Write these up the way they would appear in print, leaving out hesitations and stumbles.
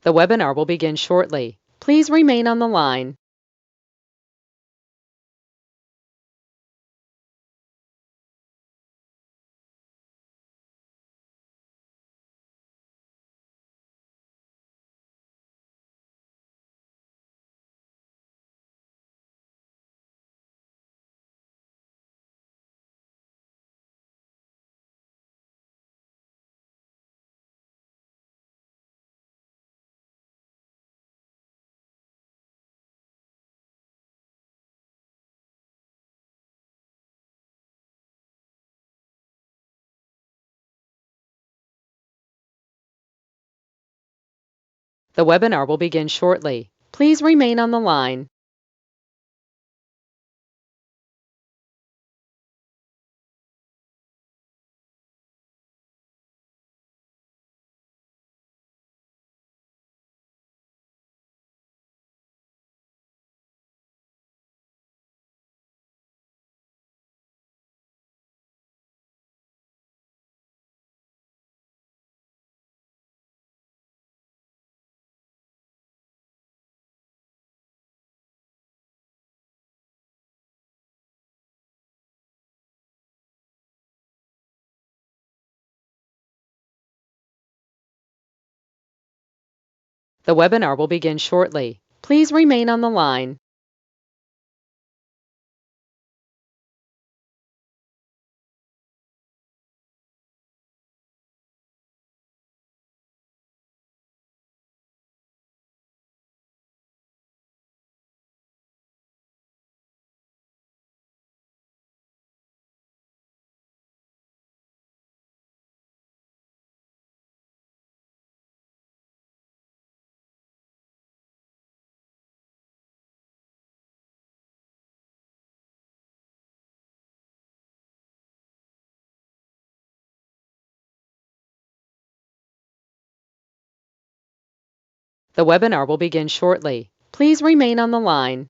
The webinar will begin shortly. Please remain on the line. The webinar will begin shortly. Please remain on the line. The webinar will begin shortly. Please remain on the line. The webinar will begin shortly. Please remain on the line.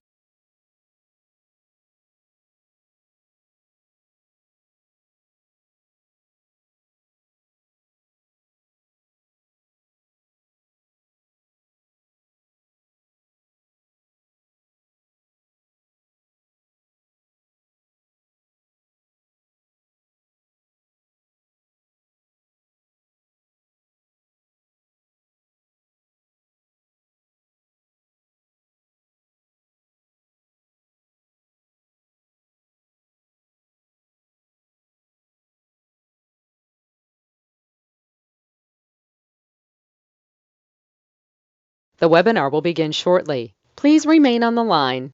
The webinar will begin shortly. Please remain on the line.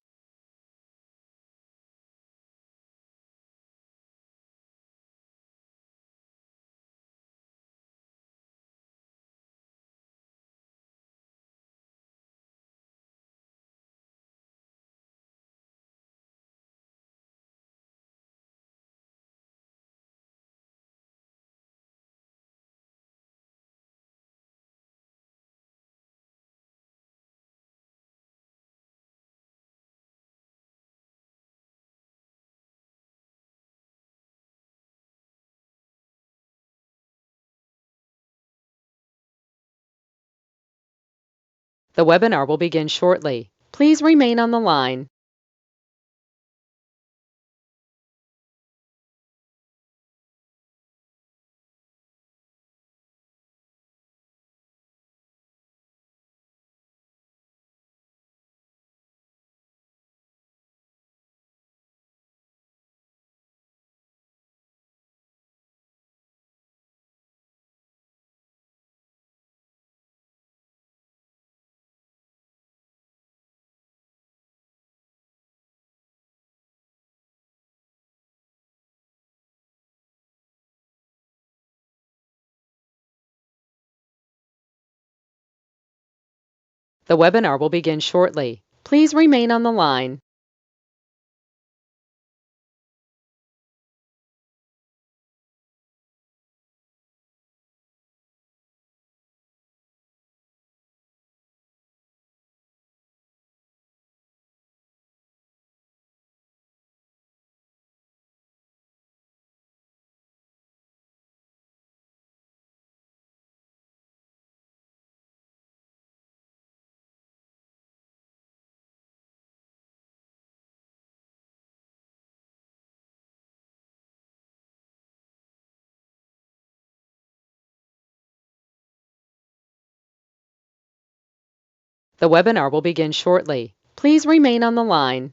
The webinar will begin shortly. Please remain on the line. The webinar will begin shortly. Please remain on the line. The webinar will begin shortly. Please remain on the line.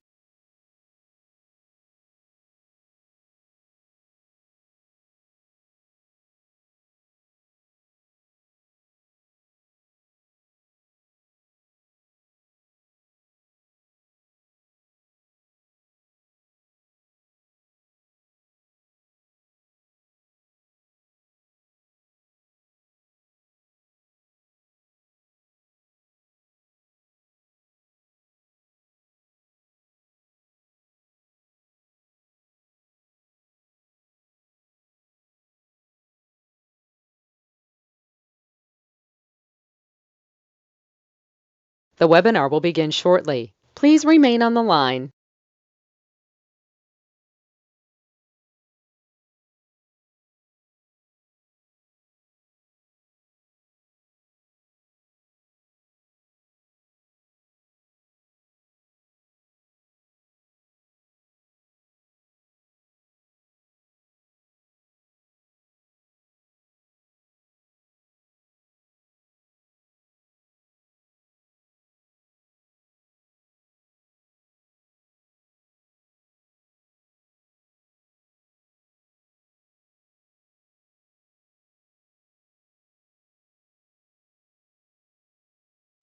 The webinar will begin shortly. Please remain on the line.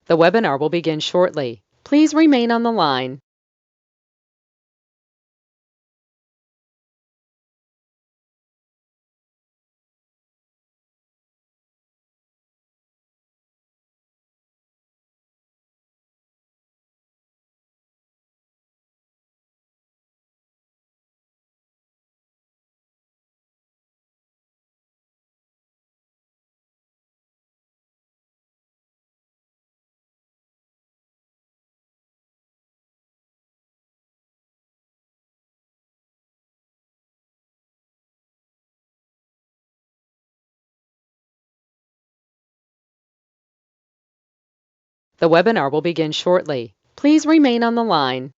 The webinar will begin shortly. Please remain on the line. The webinar will begin shortly. Please remain on the line.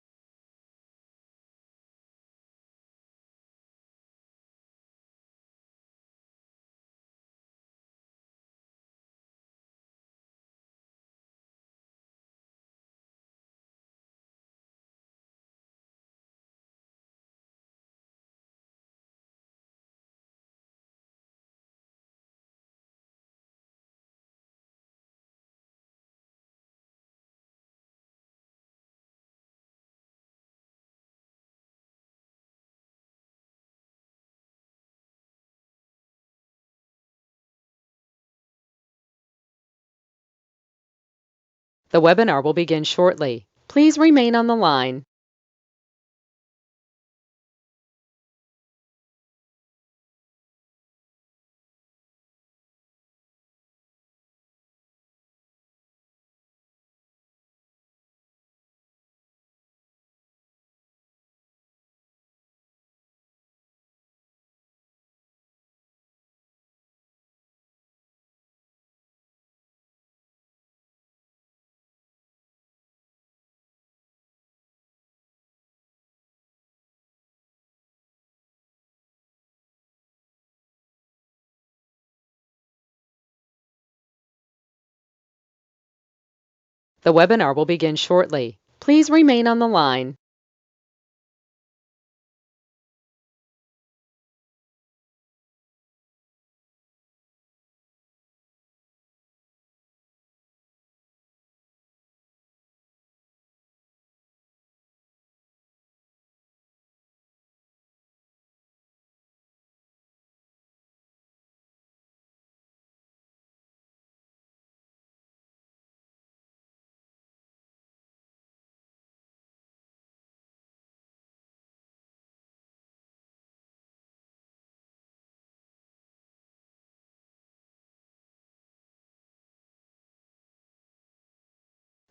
The webinar will begin shortly. Please remain on the line. The webinar will begin shortly. Please remain on the line.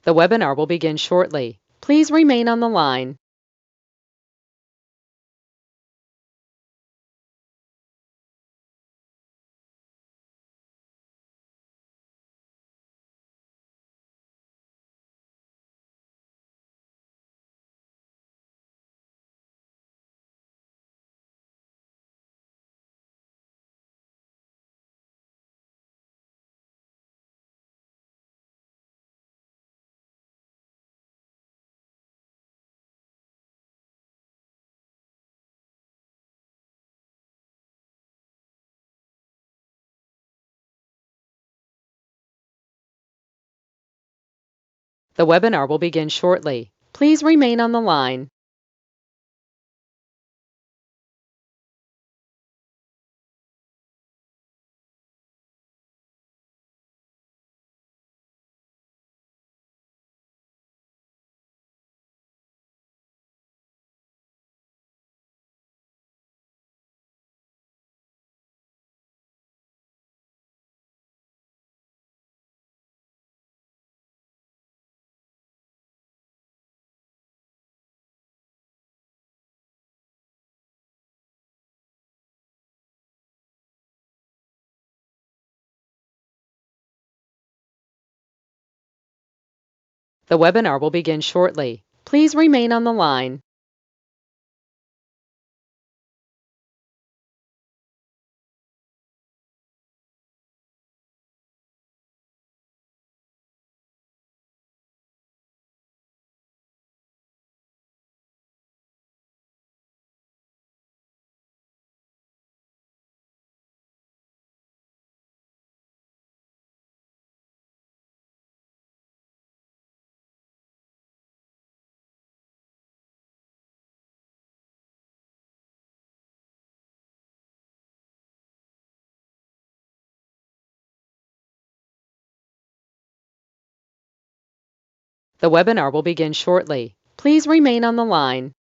The webinar will begin shortly. Please remain on the line. The webinar will begin shortly. Please remain on the line. The webinar will begin shortly. Please remain on the line. The webinar will begin shortly. Please remain on the line.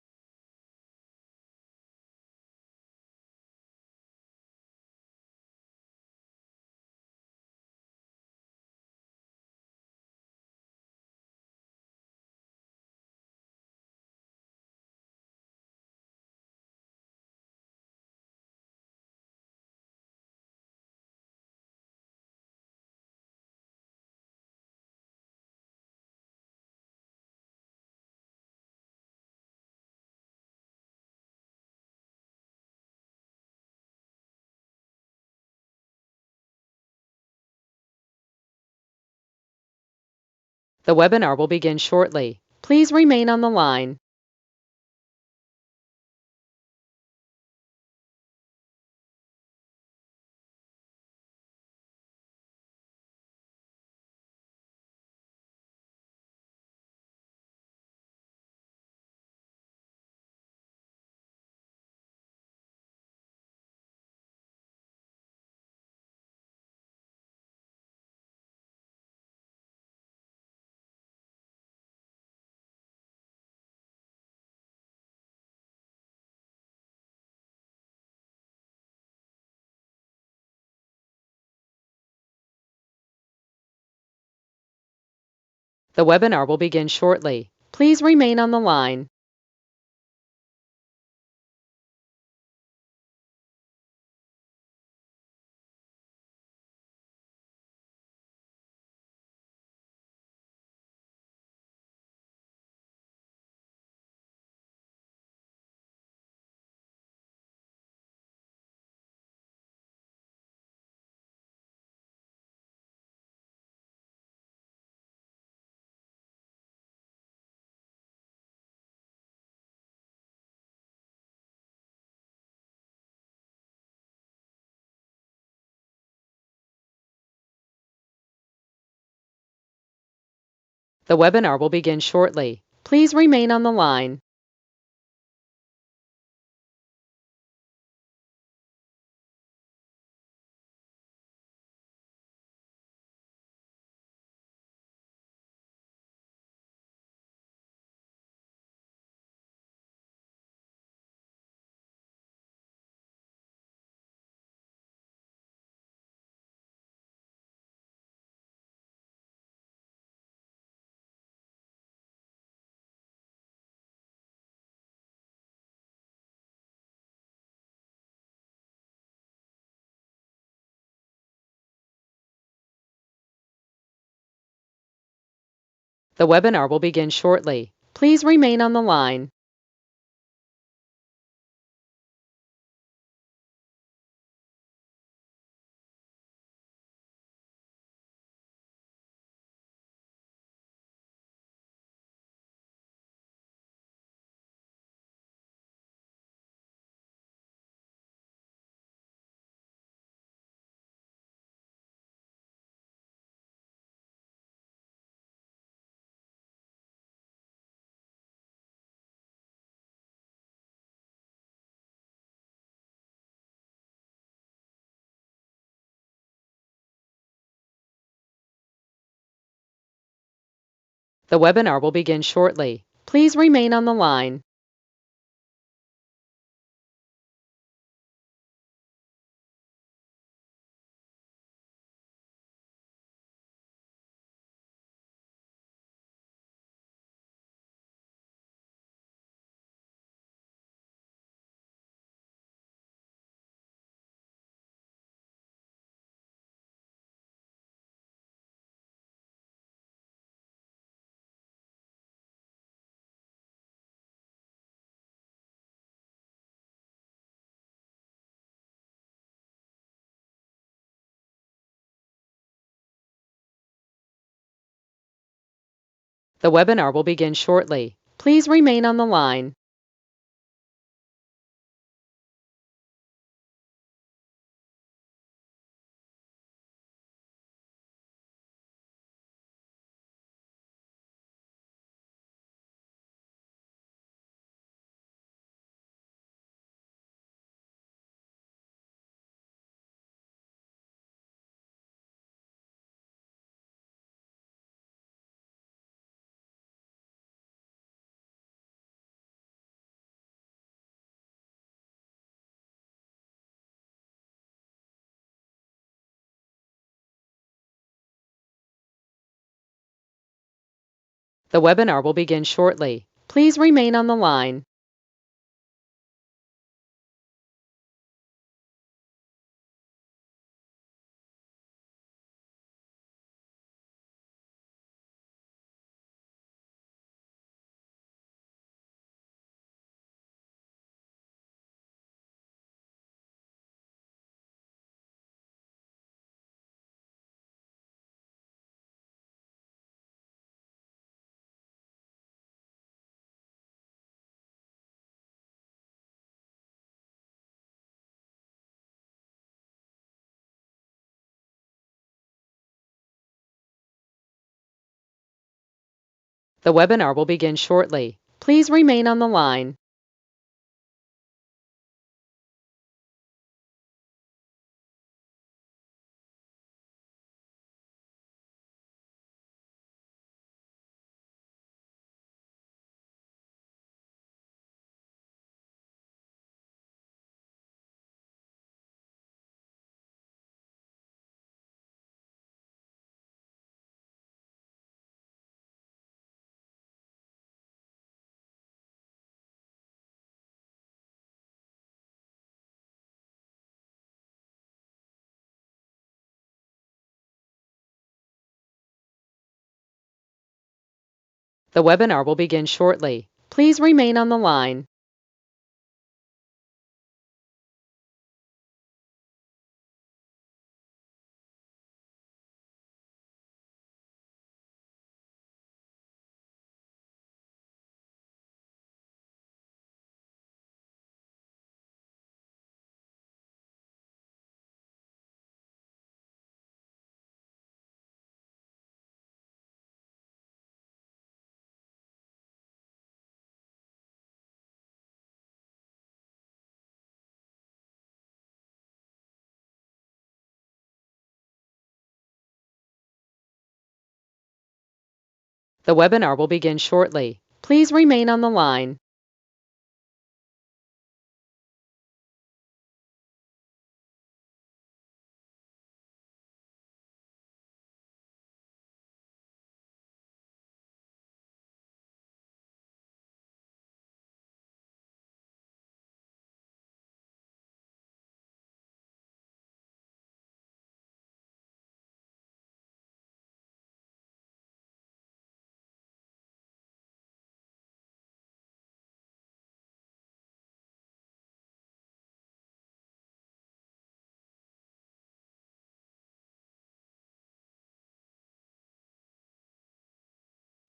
The webinar will begin shortly. Please remain on the line. The webinar will begin shortly. Please remain on the line. The webinar will begin shortly. Please remain on the line. The webinar will begin shortly. Please remain on the line. The webinar will begin shortly. Please remain on the line. The webinar will begin shortly. Please remain on the line. The webinar will begin shortly. Please remain on the line. The webinar will begin shortly. Please remain on the line. The webinar will begin shortly. Please remain on the line. The webinar will begin shortly. Please remain on the line.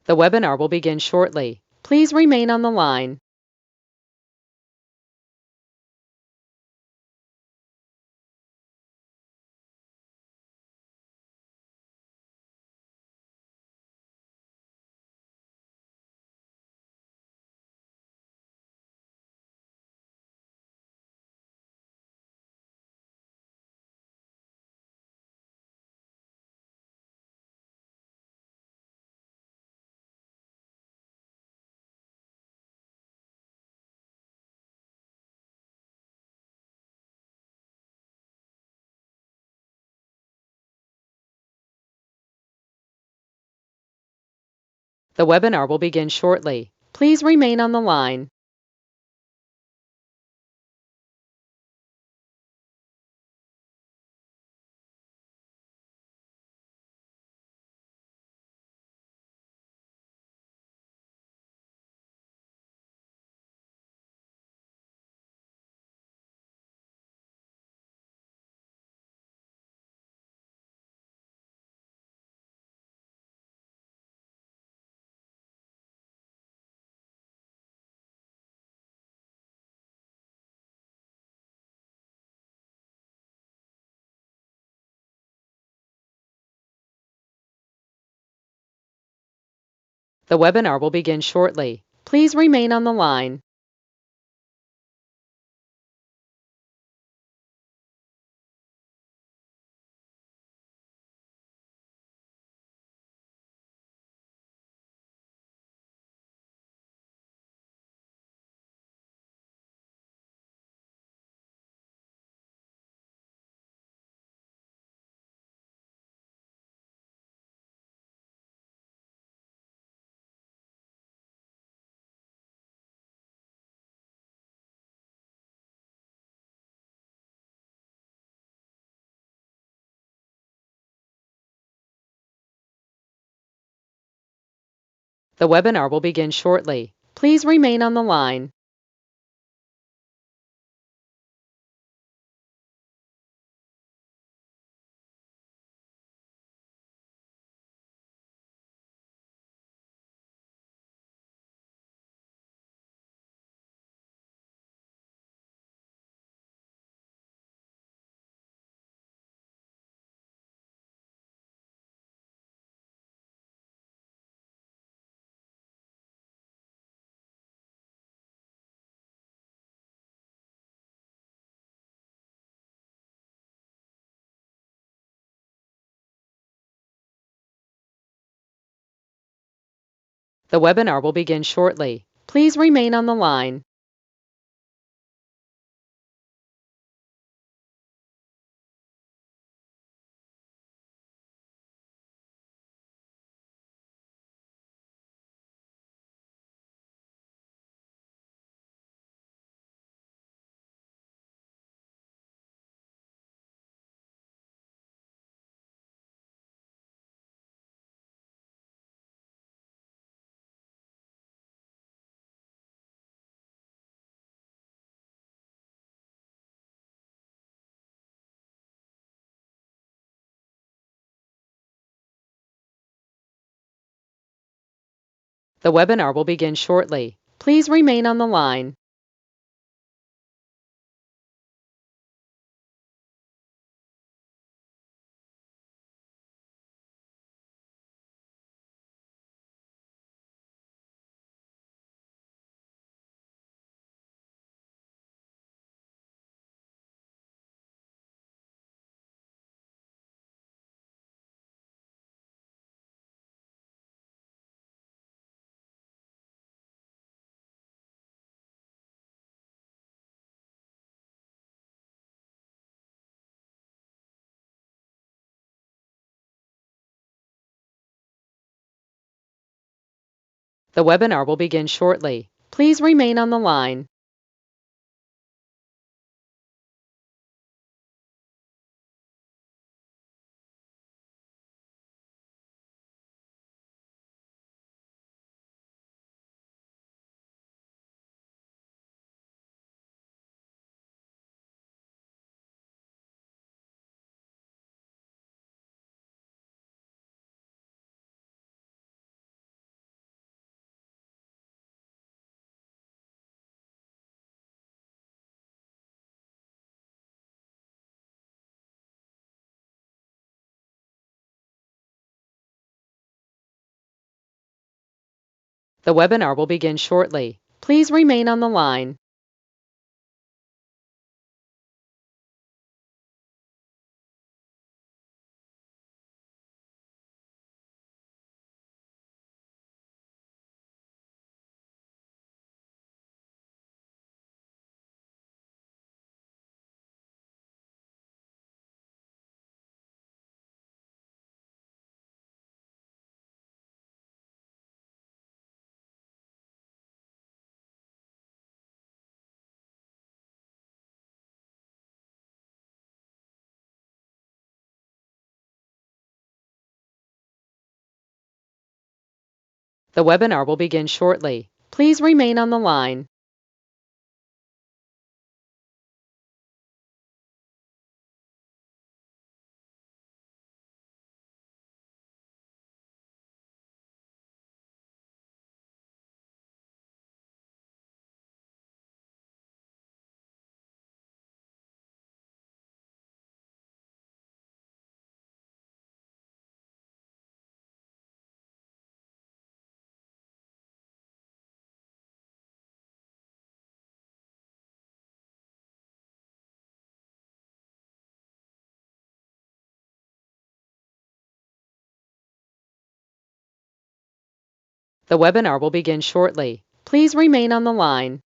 The webinar will begin shortly. Please remain on the line. The webinar will begin shortly. Please remain on the line. The webinar will begin shortly. Please remain on the line. The webinar will begin shortly. Please remain on the line. The webinar will begin shortly. Please remain on the line. The webinar will begin shortly. Please remain on the line. The webinar will begin shortly. Please remain on the line. The webinar will begin shortly. Please remain on the line. The webinar will begin shortly. Please remain on the line. The webinar will begin shortly. Please remain on the line.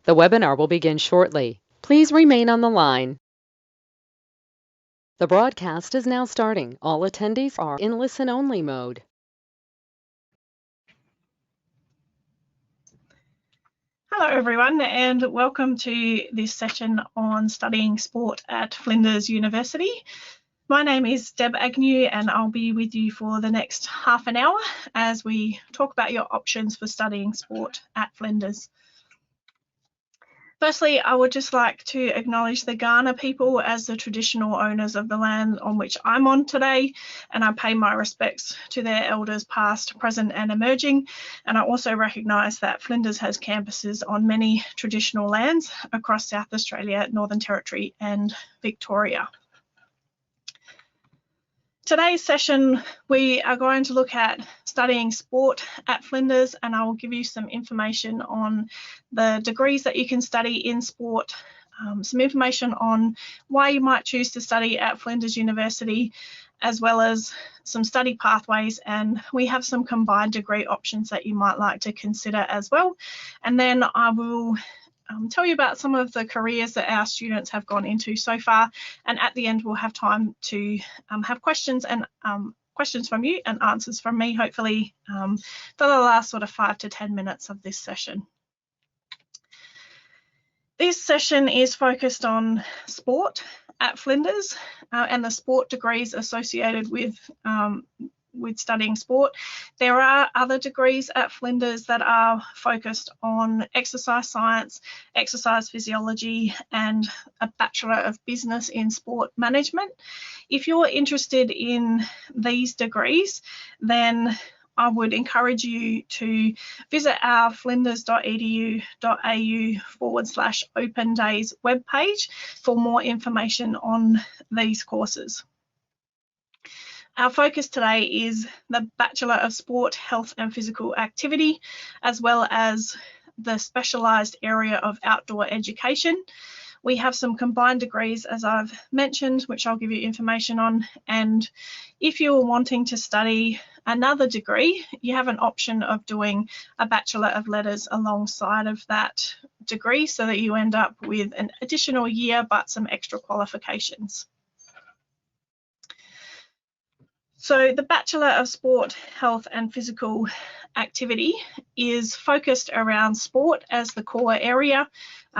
The webinar will begin shortly. Please remain on the line. The broadcast is now starting. All attendees are in listen-only mode. Hello everyone, and welcome to this session on studying sport at Flinders University. My name is Deb Agnew and I'll be with you for the next half an hour as we talk about your options for studying sport at Flinders. Firstly, I would just like to acknowledge the Kaurna people as the traditional owners of the land on which I'm on today, and I pay my respects to their elders past, present and emerging. And I also recognise that Flinders has campuses on many traditional lands across South Australia, Northern Territory and Victoria. Today's session, we are going to look at studying sport at Flinders, and I will give you some information on the degrees that you can study in sport, some information on why you might choose to study at Flinders University, as well as some study pathways, and we have some combined degree options that you might like to consider as well. And then I will tell you about some of the careers that our students have gone into so far, and at the end we'll have time to have questions from you and answers from me, hopefully for the last sort of 5 to 10 minutes of this session. This session is focused on sport at Flinders and the sport degrees associated with studying sport. There are other degrees at Flinders that are focused on exercise science, exercise physiology, and a Bachelor of Business in Sport Management. If you're interested in these degrees, then I would encourage you to visit our flinders.edu.au/open days webpage for more information on these courses. Our focus today is the Bachelor of Sport, Health and Physical Activity, as well as the specialised area of outdoor education. We have some combined degrees, as I've mentioned, which I'll give you information on. And if you're wanting to study another degree, you have an option of doing a Bachelor of Letters alongside of that degree, so that you end up with an additional year but some extra qualifications. So the Bachelor of Sport, Health and Physical Activity is focused around sport as the core area,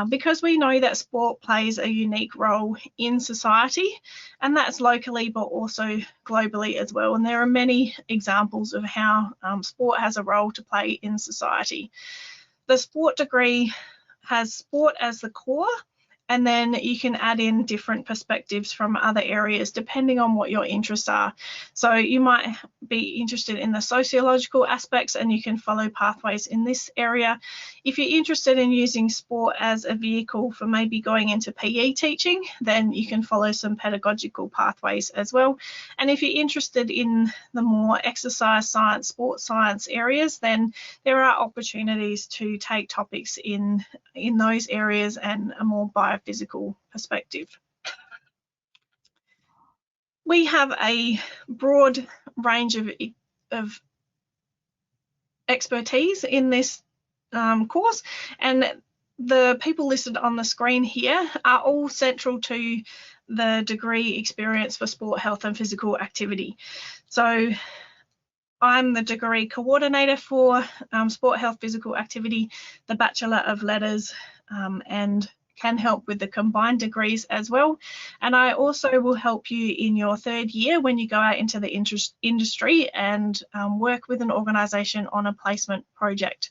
because we know that sport plays a unique role in society, and that's locally but also globally as well. And there are many examples of how sport has a role to play in society. The sport degree has sport as the core, and then you can add in different perspectives from other areas depending on what your interests are. So you might be interested in the sociological aspects and you can follow pathways in this area. If you're interested in using sport as a vehicle for maybe going into PE teaching, then you can follow some pedagogical pathways as well. And if you're interested in the more exercise science, sports science areas, then there are opportunities to take topics in those areas and a more biophysical perspective. We have a broad range of expertise in this course, and the people listed on the screen here are all central to the degree experience for sport, health and physical activity. So I'm the degree coordinator for sport, health, physical activity, the Bachelor of Letters, and can help with the combined degrees as well. And I also will help you in your third year when you go out into the industry and work with an organisation on a placement project.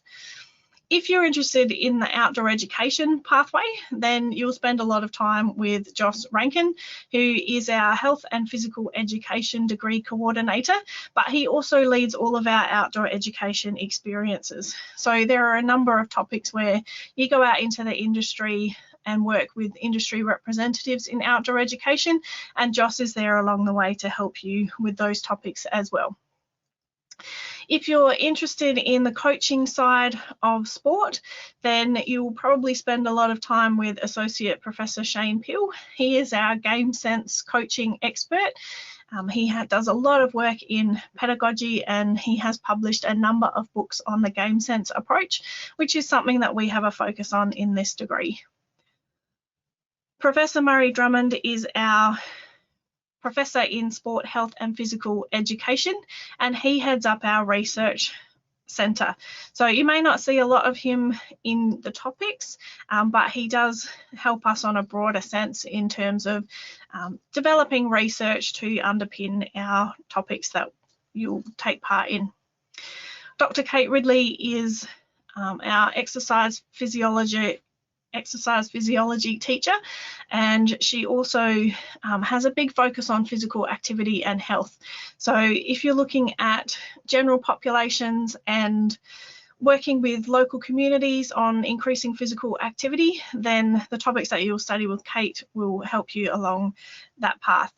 If you're interested in the outdoor education pathway, then you'll spend a lot of time with Joss Rankin, who is our health and physical education degree coordinator, but he also leads all of our outdoor education experiences. So there are a number of topics where you go out into the industry and work with industry representatives in outdoor education, and Joss is there along the way to help you with those topics as well. If you're interested in the coaching side of sport, then you'll probably spend a lot of time with Associate Professor Shane Pill. He is our game sense coaching expert. He does a lot of work in pedagogy and he has published a number of books on the game sense approach, which is something that we have a focus on in this degree. Professor Murray Drummond is our Professor in Sport, Health and Physical Education, and he heads up our research centre. So you may not see a lot of him in the topics, but he does help us on a broader sense in terms of developing research to underpin our topics that you'll take part in. Dr. Kate Ridley is our exercise physiology teacher, and she also has a big focus on physical activity and health. So if you're looking at general populations and working with local communities on increasing physical activity, then the topics that you'll study with Kate will help you along that path.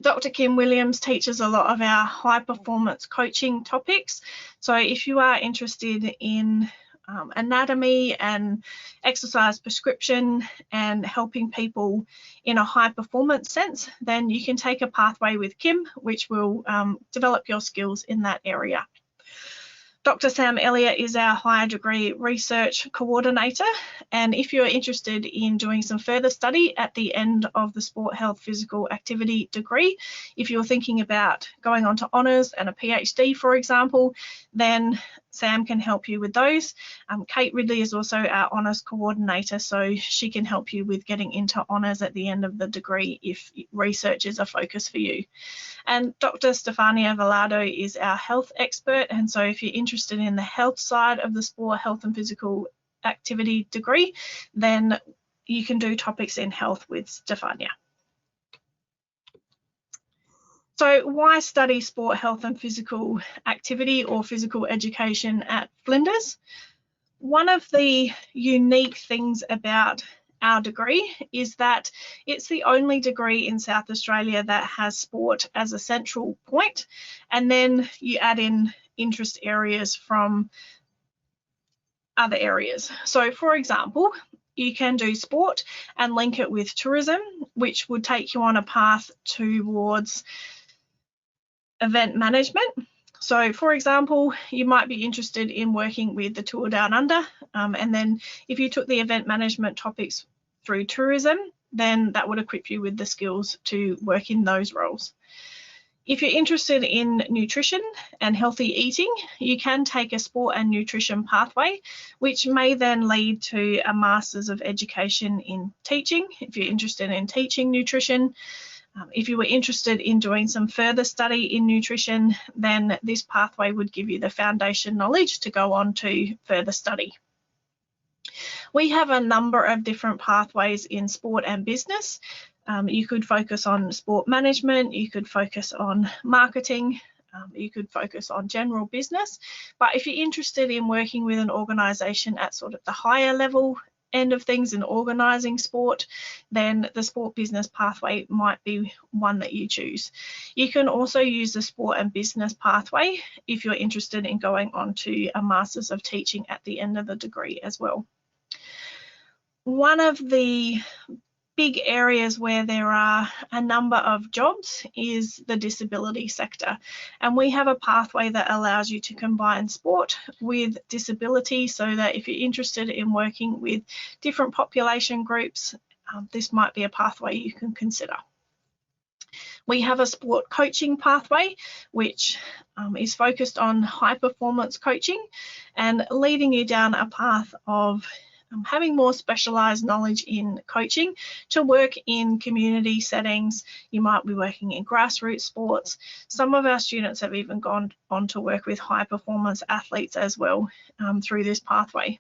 Dr. Kim Williams teaches a lot of our high performance coaching topics. So if you are interested in anatomy and exercise prescription and helping people in a high performance sense, then you can take a pathway with Kim, which will develop your skills in that area. Dr. Sam Elliott is our higher degree research coordinator, and if you're interested in doing some further study at the end of the sport, health, physical activity degree, if you're thinking about going on to honours and a PhD, for example, then Sam can help you with those. Kate Ridley is also our honours coordinator, so she can help you with getting into honours at the end of the degree if research is a focus for you. And Dr. Stefania Velado is our health expert, and so if you're interested in the health side of the sport, health and physical activity degree, then you can do topics in health with Stefania. So why study sport, health and physical activity or physical education at Flinders? One of the unique things about our degree is that it's the only degree in South Australia that has sport as a central point, and then you add in interest areas from other areas. So for example, you can do sport and link it with tourism, which would take you on a path towards event management. So for example, you might be interested in working with the Tour Down Under, and then if you took the event management topics through tourism, then that would equip you with the skills to work in those roles. If you're interested in nutrition and healthy eating, you can take a sport and nutrition pathway, which may then lead to a Masters of Education in Teaching, if you're interested in teaching nutrition. If you were interested in doing some further study in nutrition, then this pathway would give you the foundation knowledge to go on to further study. We have a number of different pathways in sport and business. You could focus on sport management, you could focus on marketing, you could focus on general business. But if you're interested in working with an organisation at sort of the higher level end of things and organising sport, then the sport business pathway might be one that you choose. You can also use the sport and business pathway if you're interested in going on to a Masters of Teaching at the end of the degree as well. One of the big areas where there are a number of jobs is the disability sector, and we have a pathway that allows you to combine sport with disability, so that if you're interested in working with different population groups, this might be a pathway you can consider. We have a sport coaching pathway, which is focused on high performance coaching and leading you down a path of having more specialised knowledge in coaching to work in community settings. You might be working in grassroots sports. Some of our students have even gone on to work with high performance athletes as well through this pathway.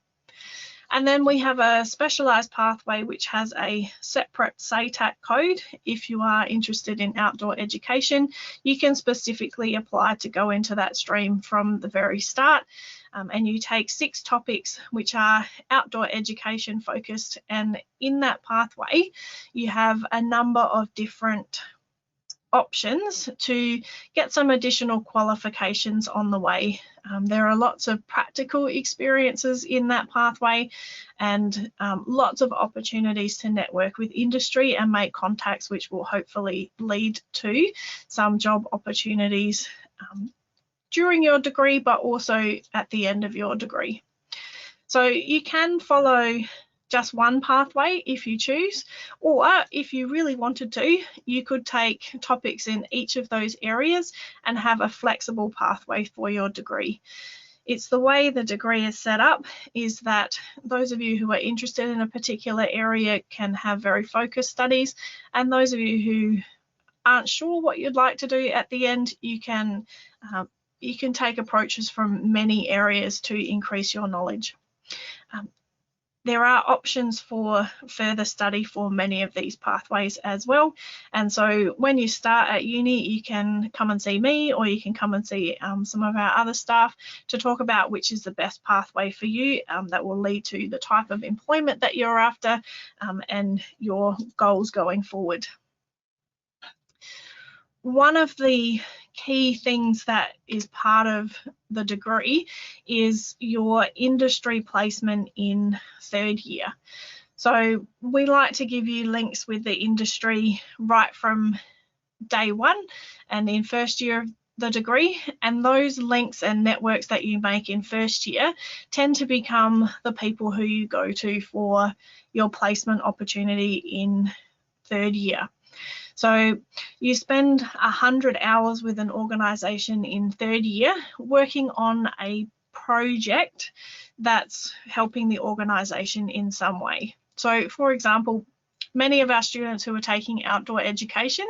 And then we have a specialised pathway which has a separate SATAC code. If you are interested in outdoor education, you can specifically apply to go into that stream from the very start. And you take 6 topics which are outdoor education focused, and in that pathway you have a number of different options to get some additional qualifications on the way. There are lots of practical experiences in that pathway, and lots of opportunities to network with industry and make contacts, which will hopefully lead to some job opportunities during your degree, but also at the end of your degree. So you can follow just one pathway if you choose, or if you really wanted to, you could take topics in each of those areas and have a flexible pathway for your degree. It's the way the degree is set up, is that those of you who are interested in a particular area can have very focused studies, and those of you who aren't sure what you'd like to do at the end, you can take approaches from many areas to increase your knowledge. There are options for further study for many of these pathways as well. And so when you start at uni, you can come and see me, or you can come and see some of our other staff to talk about which is the best pathway for you that will lead to the type of employment that you're after and your goals going forward. One of the key things that is part of the degree is your industry placement in 3rd year. So we like to give you links with the industry right from day one and in 1st year of the degree, and those links and networks that you make in 1st year tend to become the people who you go to for your placement opportunity in 3rd year. So you spend 100 hours with an organisation in 3rd year working on a project that's helping the organisation in some way. So for example, many of our students who are taking outdoor education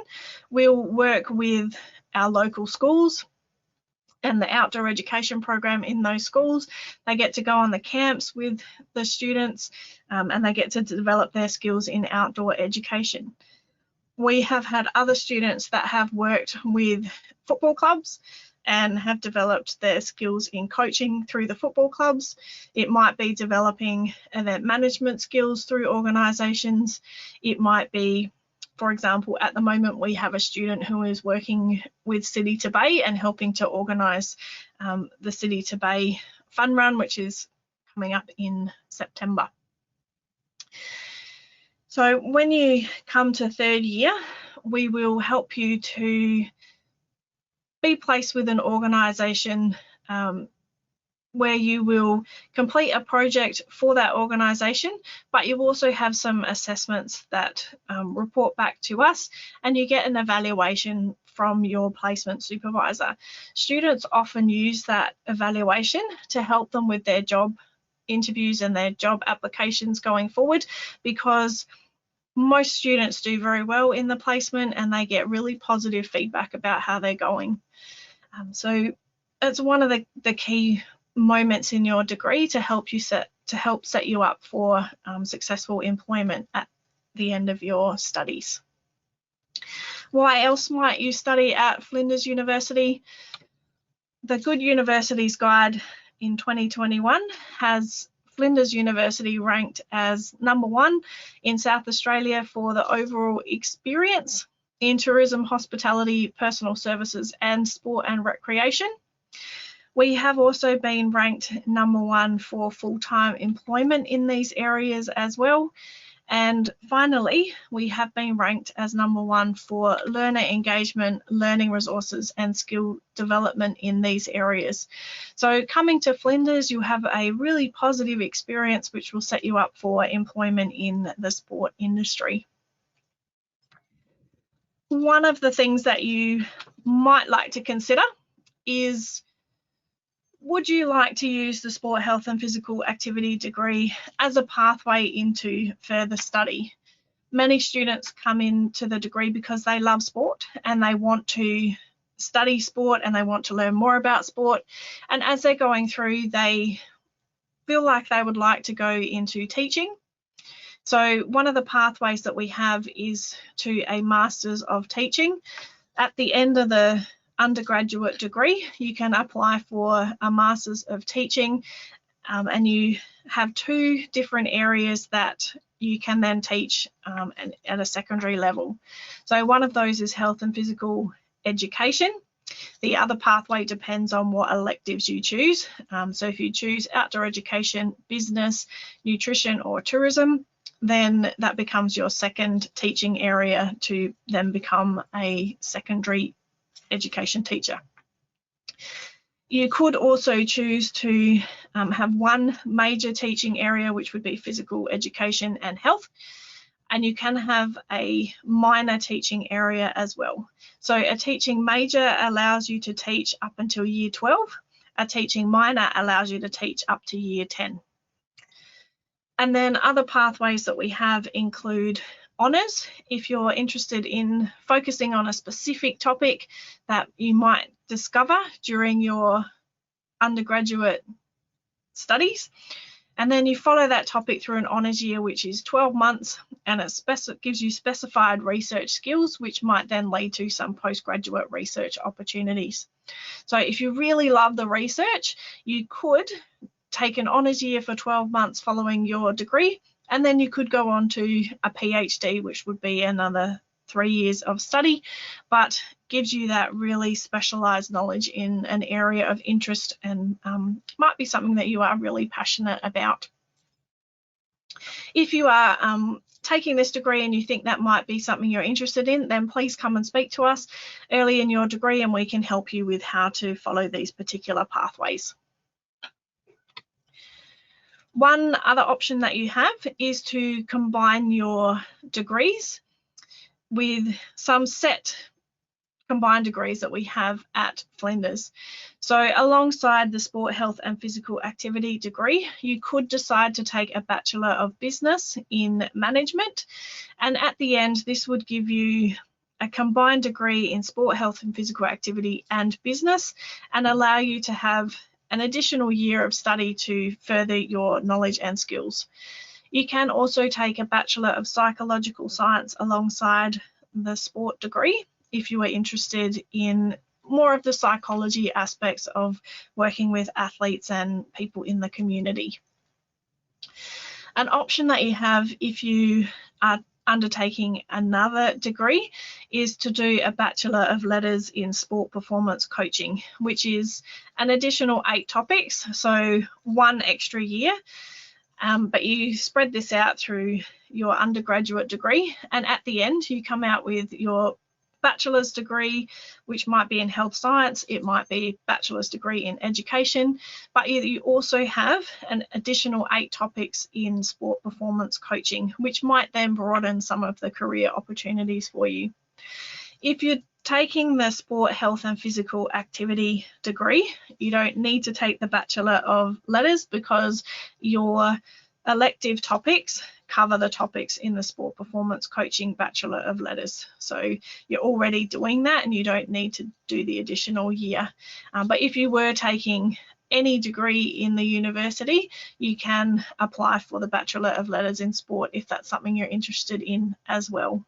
will work with our local schools and the outdoor education program in those schools. They get to go on the camps with the students and they get to develop their skills in outdoor education. We have had other students that have worked with football clubs and have developed their skills in coaching through the football clubs. It might be developing event management skills through organisations. It might be, for example, at the moment we have a student who is working with City to Bay and helping to organise the City to Bay Fun Run, which is coming up in September. So when you come to 3rd year, we will help you to be placed with an organisation where you will complete a project for that organisation, but you also have some assessments that report back to us, and you get an evaluation from your placement supervisor. Students often use that evaluation to help them with their job interviews and their job applications going forward, because most students do very well in the placement and they get really positive feedback about how they're going. So it's one of the key moments in your degree to help you set to help set you up for successful employment at the end of your studies. Why else might you study at Flinders University? The Good Universities Guide in 2021 has Flinders University ranked as #1 in South Australia for the overall experience in tourism, hospitality, personal services, and sport and recreation. We have also been ranked #1 for full-time employment in these areas as well. And finally, we have been ranked as #1 for learner engagement, learning resources, and skill development in these areas. So coming to Flinders, you have a really positive experience which will set you up for employment in the sport industry. One of the things that you might like to consider is, would you like to use the sport, health and physical activity degree as a pathway into further study? Many students come into the degree because they love sport and they want to study sport and they want to learn more about sport. And as they're going through, they feel like they would like to go into teaching. So one of the pathways that we have is to a Masters of Teaching. At the end of the undergraduate degree, you can apply for a Masters of Teaching, and you have 2 different areas that you can then teach at a secondary level. So one of those is health and physical education. The other pathway depends on what electives you choose. So if you choose outdoor education, business, nutrition, or tourism, then that becomes your second teaching area to then become a secondary education teacher. You could also choose to have one major teaching area, which would be physical education and health, and you can have a minor teaching area as well. So a teaching major allows you to teach up until year 12. A teaching minor allows you to teach up to year 10. And then other pathways that we have include honours. If you're interested in focusing on a specific topic that you might discover during your undergraduate studies, and then you follow that topic through an honours year, which is 12 months, and it gives you specified research skills, which might then lead to some postgraduate research opportunities. So if you really love the research, you could take an honours year for 12 months following your degree, and then you could go on to a PhD, which would be another 3 years of study, but gives you that really specialised knowledge in an area of interest, and might be something that you are really passionate about. If you are taking this degree and you think that might be something you're interested in, then please come and speak to us early in your degree and we can help you with how to follow these particular pathways. One other option that you have is to combine your degrees with some set combined degrees that we have at Flinders. So alongside the sport, health and physical activity degree, you could decide to take a Bachelor of Business in Management, and at the end this would give you a combined degree in sport, health and physical activity and business, and allow you to have an additional year of study to further your knowledge and skills. You can also take a Bachelor of Psychological Science alongside the sport degree if you are interested in more of the psychology aspects of working with athletes and people in the community. An option that you have if you are undertaking another degree is to do a Bachelor of Letters in Sport Performance Coaching, which is an additional 8 topics, so 1 extra year, but you spread this out through your undergraduate degree, and at the end you come out with your bachelor's degree, which might be in health science, it might be a bachelor's degree in education, but you also have an additional 8 topics in sport performance coaching, which might then broaden some of the career opportunities for you. If you're taking the sport, health and physical activity degree, you don't need to take the Bachelor of Letters because your elective topics cover the topics in the sport performance coaching Bachelor of Letters. So you're already doing that and you don't need to do the additional year. But if you were taking any degree in the university, you can apply for the Bachelor of Letters in Sport if that's something you're interested in as well.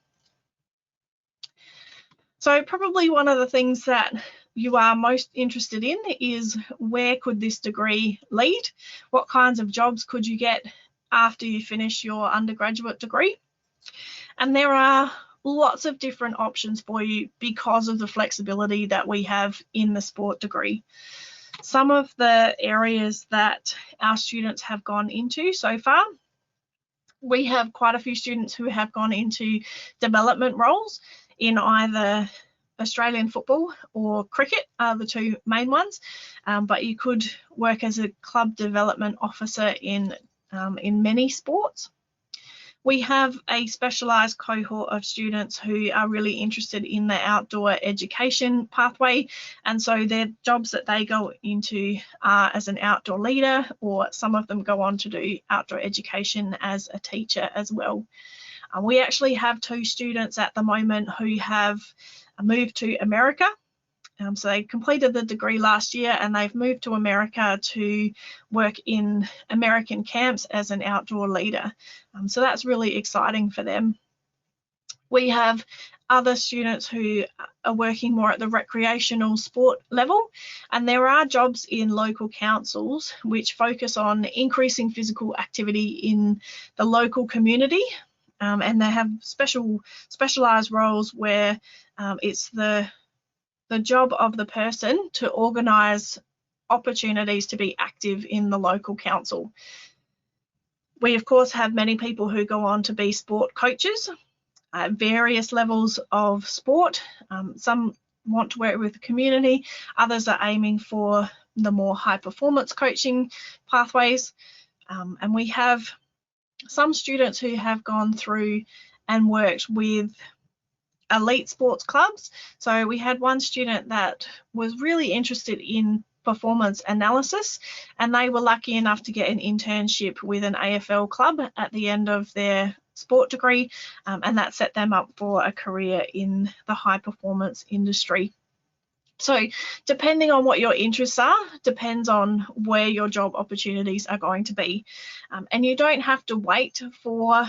So probably one of the things that you are most interested in is, where could this degree lead? What kinds of jobs could you get after you finish your undergraduate degree? And there are lots of different options for you because of the flexibility that we have in the sport degree. Some of the areas that our students have gone into so far, we have quite a few students who have gone into development roles in either Australian football or cricket are the two main ones, but you could work as a club development officer in many sports. We have a specialised cohort of students who are really interested in the outdoor education pathway, and so their jobs that they go into are as an outdoor leader, or some of them go on to do outdoor education as a teacher as well. We actually have 2 students at the moment who have moved to America. So they completed the degree last year and they've moved to America to work in American camps as an outdoor leader. So that's really exciting for them. We have other students who are working more at the recreational sport level, and there are jobs in local councils which focus on increasing physical activity in the local community, and they have specialised roles where it's the job of the person to organise opportunities to be active in the local council. We of course have many people who go on to be sport coaches at various levels of sport. Some want to work with the community, others are aiming for the more high performance coaching pathways, and we have some students who have gone through and worked with elite sports clubs. So we had one student that was really interested in performance analysis, and they were lucky enough to get an internship with an AFL club at the end of their sport degree, and that set them up for a career in the high performance industry. So depending on what your interests are, depends on where your job opportunities are going to be, and you don't have to wait for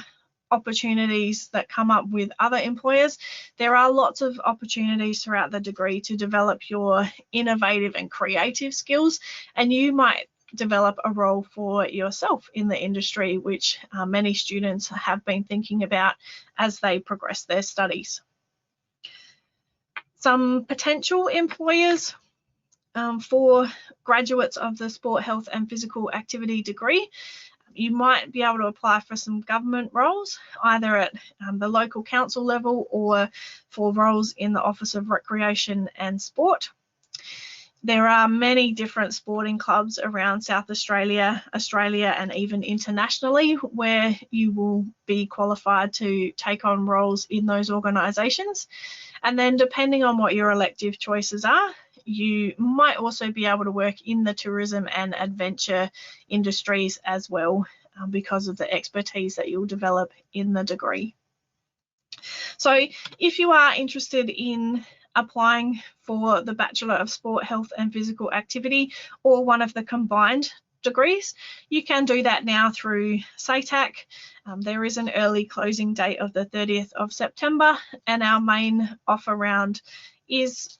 opportunities that come up with other employers. There are lots of opportunities throughout the degree to develop your innovative and creative skills, and you might develop a role for yourself in the industry, which many students have been thinking about as they progress their studies. Some potential employers for graduates of the Sport, Health and Physical Activity degree: you might be able to apply for some government roles, either at the local council level or for roles in the Office of Recreation and Sport. There are many different sporting clubs around South Australia, and even internationally, where you will be qualified to take on roles in those organisations. And then depending on what your elective choices are, you might also be able to work in the tourism and adventure industries as well, because of the expertise that you'll develop in the degree. So if you are interested in applying for the Bachelor of Sport, Health and Physical Activity or one of the combined degrees, you can do that now through SATAC. There is an early closing date of the 30th of September, and our main offer round is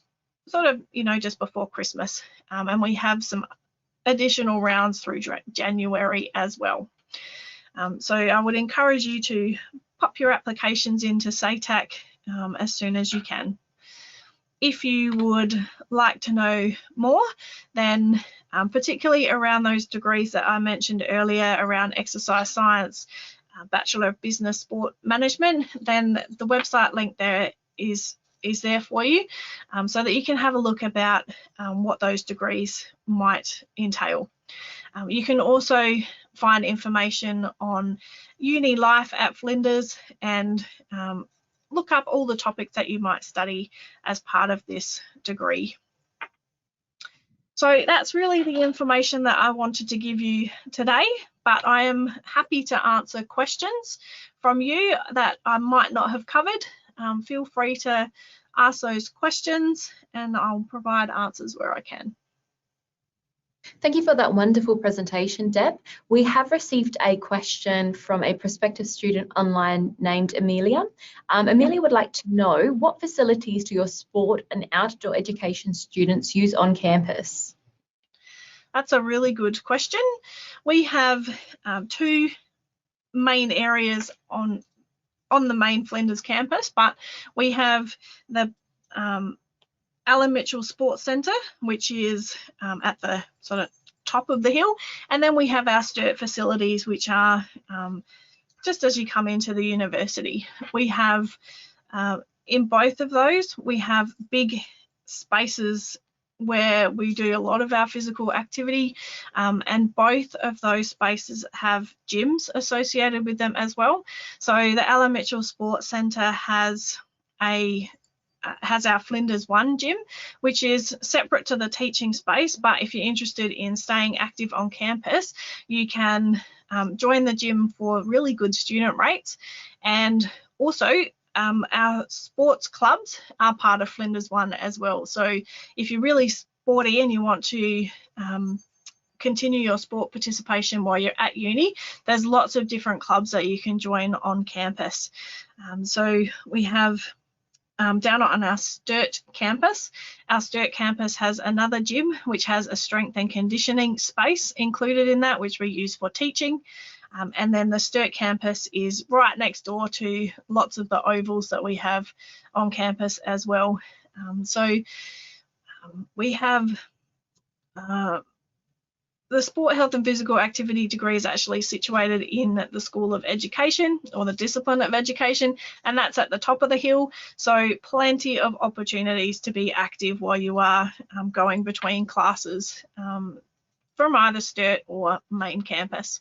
sort of, just before Christmas, and we have some additional rounds through January as well. So I would encourage you to pop your applications into SATAC as soon as you can. If you would like to know more, then particularly around those degrees that I mentioned earlier around exercise science, Bachelor of Business Sport Management, then the website link there is there for you, so that you can have a look about what those degrees might entail. You can also find information on uni life at Flinders and look up all the topics that you might study as part of this degree. So that's really the information that I wanted to give you today, but I am happy to answer questions from you that I might not have covered. Feel free to ask those questions and I'll provide answers where I can. Thank you for that wonderful presentation, Deb. We have received a question from a prospective student online named Amelia. Amelia would like to know, what facilities do your sport and outdoor education students use on campus? That's a really good question. We have two main areas on the main Flinders campus, but we have the Alan Mitchell Sports Centre, which is at the sort of top of the hill, and then we have our Sturt facilities, which are just as you come into the university. We have in both of those, we have big spaces where we do a lot of our physical activity, and both of those spaces have gyms associated with them as well. So the Alan Mitchell Sports Centre has our Flinders 1 gym, which is separate to the teaching space, but if you're interested in staying active on campus, you can join the gym for really good student rates. And also our sports clubs are part of Flinders 1 as well. So if you're really sporty and you want to continue your sport participation while you're at uni, there's lots of different clubs that you can join on campus. So we have down on our Sturt campus. Our Sturt campus has another gym which has a strength and conditioning space included in that, which we use for teaching. And then the Sturt campus is right next door to lots of the ovals that we have on campus as well. We have the Sport, Health and Physical Activity degree is actually situated in the School of Education, or the Discipline of Education, and that's at the top of the hill. So plenty of opportunities to be active while you are going between classes from either Sturt or main campus.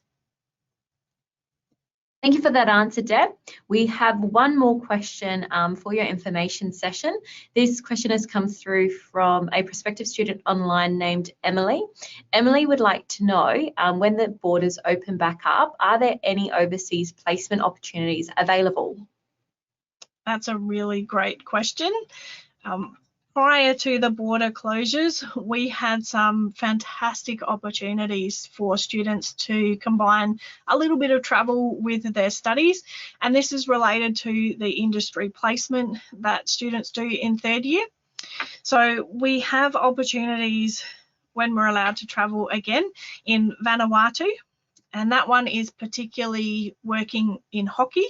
Thank you for that answer, Deb. We have one more question for your information session. This question has come through from a prospective student online named Emily. Emily would like to know, when the borders open back up, are there any overseas placement opportunities available? That's a really great question. Prior to the border closures, we had some fantastic opportunities for students to combine a little bit of travel with their studies, and this is related to the industry placement that students do in third year. So we have opportunities when we're allowed to travel again in Vanuatu, and that one is particularly working in hockey,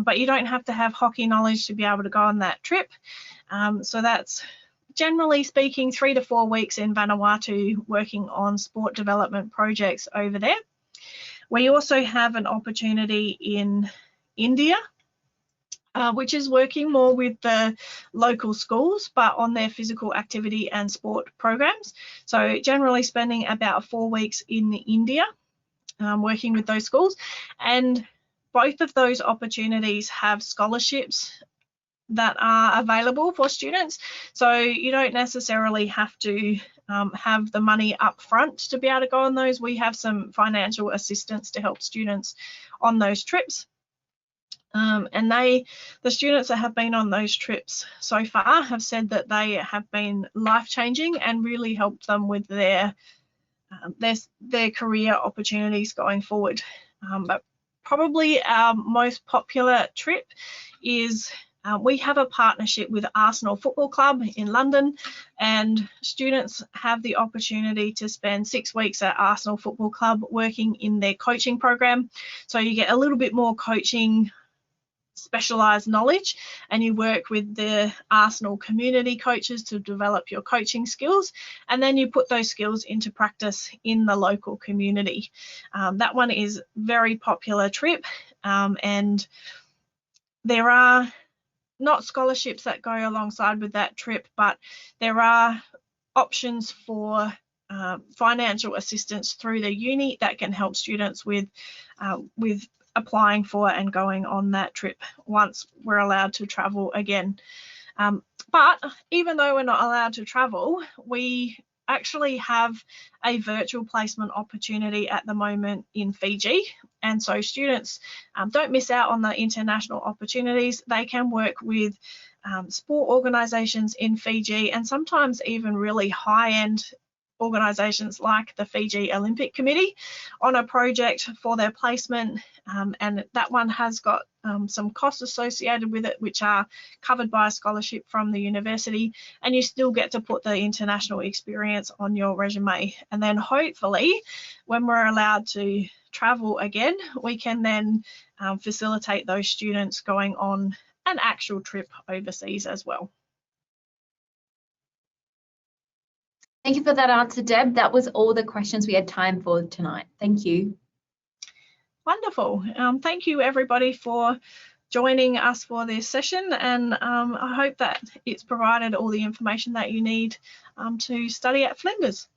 but you don't have to have hockey knowledge to be able to go on that trip. So that's, generally speaking, 3 to 4 weeks in Vanuatu working on sport development projects over there. We also have an opportunity in India, which is working more with the local schools, but on their physical activity and sport programs. So generally spending about 4 weeks in India working with those schools. And both of those opportunities have scholarships that are available for students. So you don't necessarily have to have the money up front to be able to go on those. We have some financial assistance to help students on those trips. And the students that have been on those trips so far have said that they have been life-changing and really helped them with their career opportunities going forward. But probably our most popular trip is we have a partnership with Arsenal Football Club in London, and students have the opportunity to spend 6 weeks at Arsenal Football Club working in their coaching program. So you get a little bit more coaching specialised knowledge, and you work with the Arsenal community coaches to develop your coaching skills, and then you put those skills into practice in the local community. That one is a very popular trip, and there are not scholarships that go alongside with that trip, but there are options for financial assistance through the uni that can help students with applying for and going on that trip once we're allowed to travel again. But even though we're not allowed to travel, we actually have a virtual placement opportunity at the moment in Fiji, and so students don't miss out on the international opportunities. They can work with sport organisations in Fiji, and sometimes even really high-end organisations like the Fiji Olympic Committee on a project for their placement, and that one has got some costs associated with it, which are covered by a scholarship from the university, and you still get to put the international experience on your resume. And then hopefully when we're allowed to travel again, we can then facilitate those students going on an actual trip overseas as well. Thank you for that answer, Deb. That was all the questions we had time for tonight. Thank you. Wonderful. Thank you everybody for joining us for this session, and I hope that it's provided all the information that you need to study at Flinders.